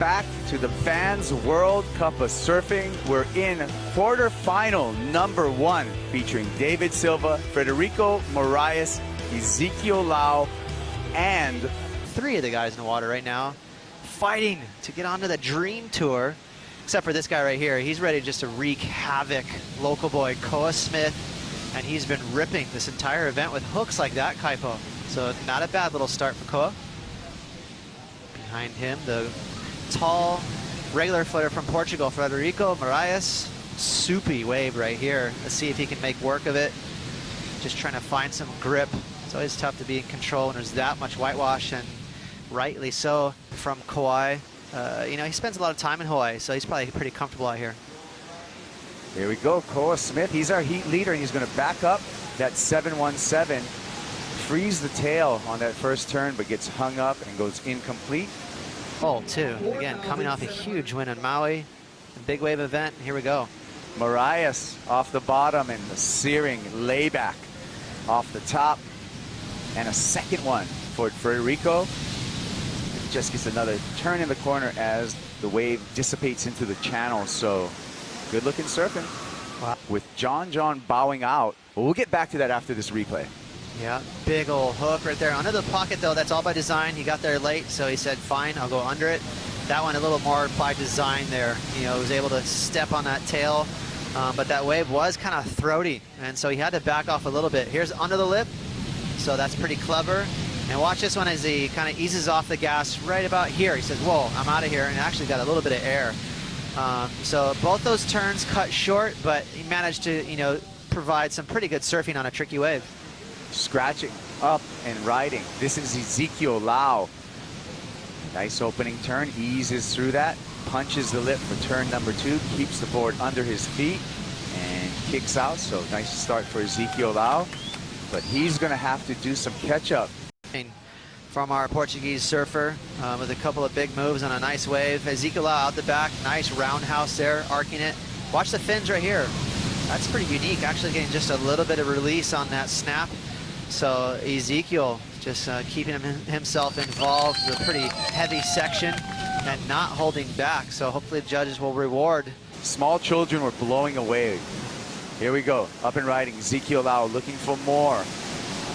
Back to the Vans World Cup of Surfing. We're in quarterfinal number 1 featuring Deivid Silva, Frederico Morais, Ezekiel Lau, and 3 of the guys in the water right now fighting to get onto the Dream Tour, except for this guy right here. He's ready just to wreak havoc. Local boy Koa Smith, and he's been ripping this entire event with hooks like that, Kaipo. So not a bad little start for Koa. Behind him, the tall regular footer from Portugal, Frederico Morais. Soupy wave right here. Let's see if he can make work of it. Just trying to find some grip. It's always tough to be in control when there's that much whitewash, and rightly so from Kauai. You know, he spends a lot of time in Hawaii, so he's probably pretty comfortable out here. Here we go, Koa Smith. He's our heat leader, and he's going to back up that 717. Freeze the tail on that first turn, but gets hung up and goes incomplete. Oh, too. Again, coming off a huge win on Maui, a big wave event. Here we go. Morais off the bottom and the searing layback off the top. And a second one for Frederico. Just gets another turn in the corner as the wave dissipates into the channel. So good looking surfing. Wow. With John bowing out. But we'll get back to that after this replay. Yeah, big old hook right there. Under the pocket, though, that's all by design. He got there late, so he said, fine, I'll go under it. That one a little more by design there. You know, he was able to step on that tail, but that wave was kind of throaty, and so he had to back off a little bit. Here's under the lip, so that's pretty clever. And watch this one as he kind of eases off the gas right about here. He says, whoa, I'm out of here, and actually got a little bit of air. So both those turns cut short, but he managed to, you know, provide some pretty good surfing on a tricky wave. Scratching up and riding. This is Ezekiel Lau. Nice opening turn, eases through that, punches the lip for turn number 2, keeps the board under his feet, and kicks out. So nice start for Ezekiel Lau, but he's going to have to do some catch-up. From our Portuguese surfer with a couple of big moves on a nice wave. Ezekiel Lau out the back, nice roundhouse there, arcing it. Watch the fins right here. That's pretty unique, actually getting just a little bit of release on that snap. So Ezekiel just keeping himself involved with a pretty heavy section and not holding back. So hopefully the judges will reward. Small children were blowing away. Here we go, up and riding. Ezekiel Lau looking for more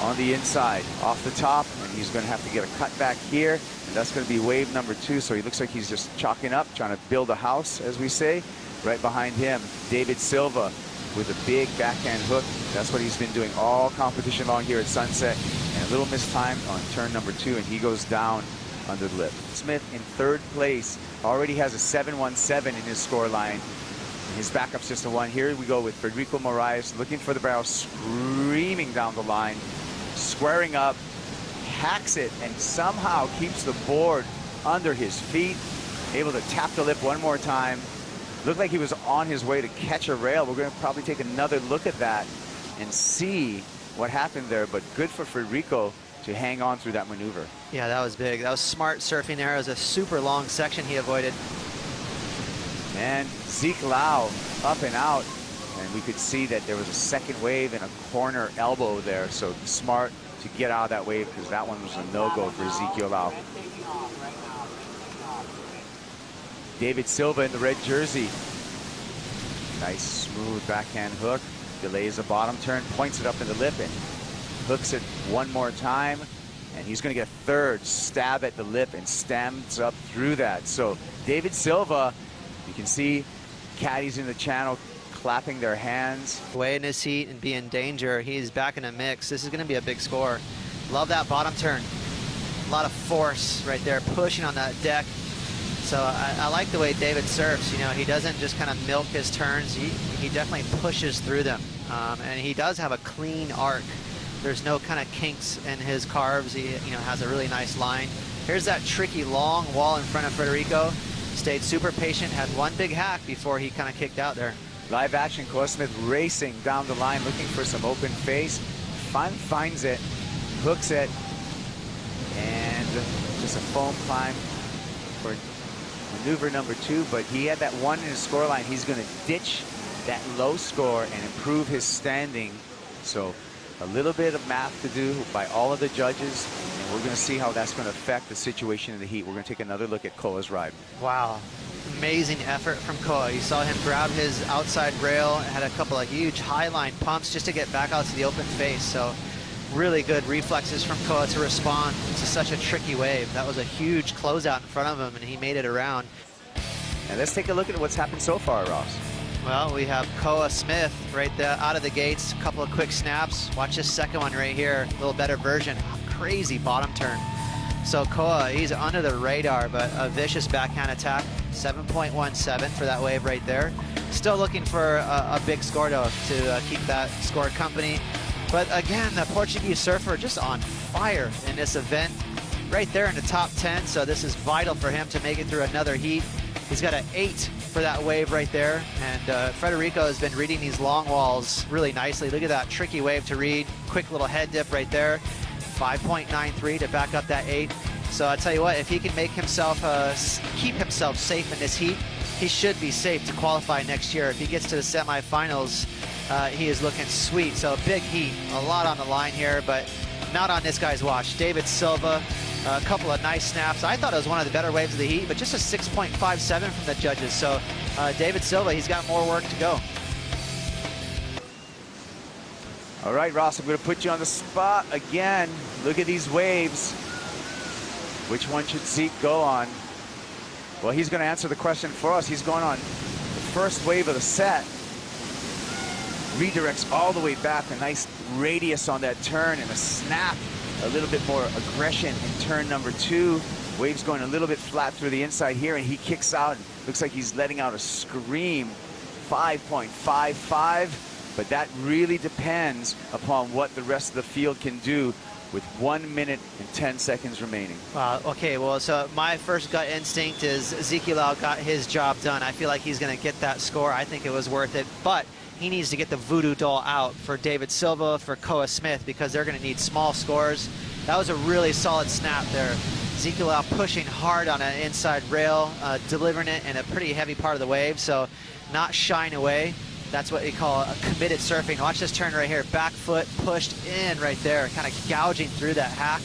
on the inside, off the top, and he's going to have to get a cut back here. And that's going to be wave number 2. So he looks like he's just chalking up, trying to build a house, as we say. Right behind him, Deivid Silva with a big backhand hook. That's what he's been doing all competition long here at Sunset. And a little mistimed on turn number 2, and he goes down under the lip. Smith in 3rd place already has a 717 in his score line. His backup's just a 1. Here we go with Frederico Morais looking for the barrel, screaming down the line, squaring up, hacks it, and somehow keeps the board under his feet, able to tap the lip one more time. Looked like he was on his way to catch a rail. We're going to probably take another look at that and see what happened there, but good for Frederico to hang on through that maneuver. Yeah, that was big. That was smart surfing there. It was a super long section he avoided. And Zeke Lau up and out, and we could see that there was a second wave and a corner elbow there, so smart to get out of that wave because that one was a no-go for Ezekiel Lau. Deivid Silva in the red jersey. Nice smooth backhand hook. Delays the bottom turn, points it up in the lip and hooks it one more time. And he's going to get a 3rd stab at the lip and stands up through that. So Deivid Silva, you can see caddies in the channel clapping their hands. Way in his heat and be in danger. He's back in a mix. This is going to be a big score. Love that bottom turn. A lot of force right there, pushing on that deck. So I like the way Deivid surfs. You know, he doesn't just kind of milk his turns. He definitely pushes through them. And he does have a clean arc. There's no kind of kinks in his carves. He, you know, has a really nice line. Here's that tricky long wall in front of Frederico. Stayed super patient, had one big hack before he kind of kicked out there. Live action, Koa Smith racing down the line, looking for some open face. Finds it, hooks it, and just a foam climb for maneuver number 2, but he had that 1 in his score line. He's going to ditch that low score and improve his standing. So a little bit of math to do by all of the judges, and We're going to see how that's going to affect the situation in the heat. We're going to take another look at Koa's ride. Wow. Amazing effort from Koa. You saw him grab his outside rail, had a couple of huge high-line pumps just to get back out to the open face. So really good reflexes from Koa to respond to such a tricky wave. That was a huge closeout in front of him, and he made it around. And let's take a look at what's happened so far, Ross. Well, we have Koa Smith right there out of the gates. A couple of quick snaps. Watch this second one right here. A little better version. Crazy bottom turn. So Koa, he's under the radar, but a vicious backhand attack. 7.17 for that wave right there. Still looking for a big score, though, to keep that score company. But again, the Portuguese surfer just on fire in this event. Right there in the top 10, so this is vital for him to make it through another heat. He's got an 8 for that wave right there, and Frederico has been reading these long walls really nicely. Look at that tricky wave to read. Quick little head dip right there. 5.93 to back up that 8. So I tell you what, if he can make himself, keep himself safe in this heat, he should be safe to qualify next year. If he gets to the semifinals, he is looking sweet. So a big heat, a lot on the line here, but not on this guy's watch. Deivid Silva, a couple of nice snaps. I thought it was one of the better waves of the heat, but just a 6.57 from the judges. So Deivid Silva, he's got more work to go. All right, Ross, I'm going to put you on the spot again. Look at these waves. Which one should Zeke go on? Well, he's going to answer the question for us. He's going on the first wave of the set. Redirects all the way back. A nice radius on that turn and a snap. A little bit more aggression in turn number 2. Wave's going a little bit flat through the inside here, and he kicks out. Looks like he's letting out a scream. 5.55. But that really depends upon what the rest of the field can do with 1 minute and 10 seconds remaining. Okay, well, so my first gut instinct is Ezekiel got his job done. I feel like he's going to get that score. I think it was worth it, but he needs to get the voodoo doll out for Deivid Silva, for Koa Smith, because they're going to need small scores. That was a really solid snap there. Ezekiel out pushing hard on an inside rail, delivering it in a pretty heavy part of the wave, so not shying away. That's what we call a committed surfing. Watch this turn right here. Back foot pushed in right there, kind of gouging through that hack.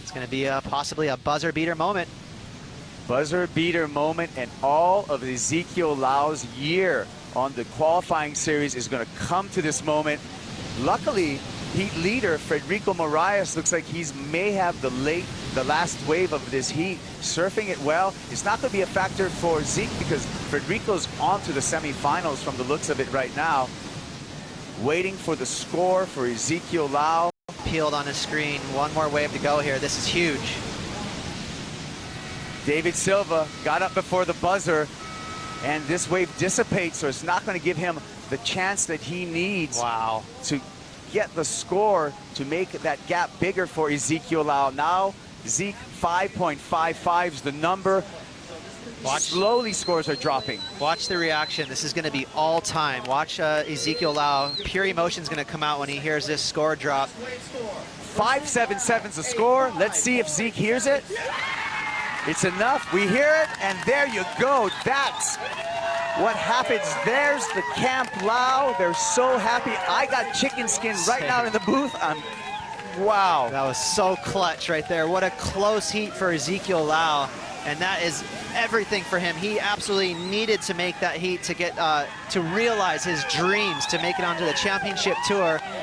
It's going to be possibly a buzzer beater moment. Buzzer beater moment, and all of Ezekiel Lau's year on the qualifying series is going to come to this moment. Luckily, heat leader Frederico Morais looks like he's may have the last wave of this heat, surfing it well. It's not going to be a factor for Zeke because Frederico's on to the semifinals from the looks of it right now. Waiting for the score for Ezekiel Lau. Peeled on his screen. One more wave to go here. This is huge. Deivid Silva got up before the buzzer, and this wave dissipates, so it's not going to give him the chance that he needs to get the score to make that gap bigger for Ezekiel Lau. Now, Zeke 5.55 is the number. Slowly scores are dropping. Watch the reaction. This is going to be all time. Watch Ezekiel Lau. Pure emotion is going to come out when he hears this score drop. 5.77's the score. Let's see if Zeke hears it. It's enough. We hear it, and there you go. That's what happens. There's the Camp Lau. They're so happy. I got chicken skin right now in the booth. Wow. That was so clutch right there. What a close heat for Ezekiel Lau. And that is everything for him. He absolutely needed to make that heat to get to realize his dreams to make it onto the championship tour.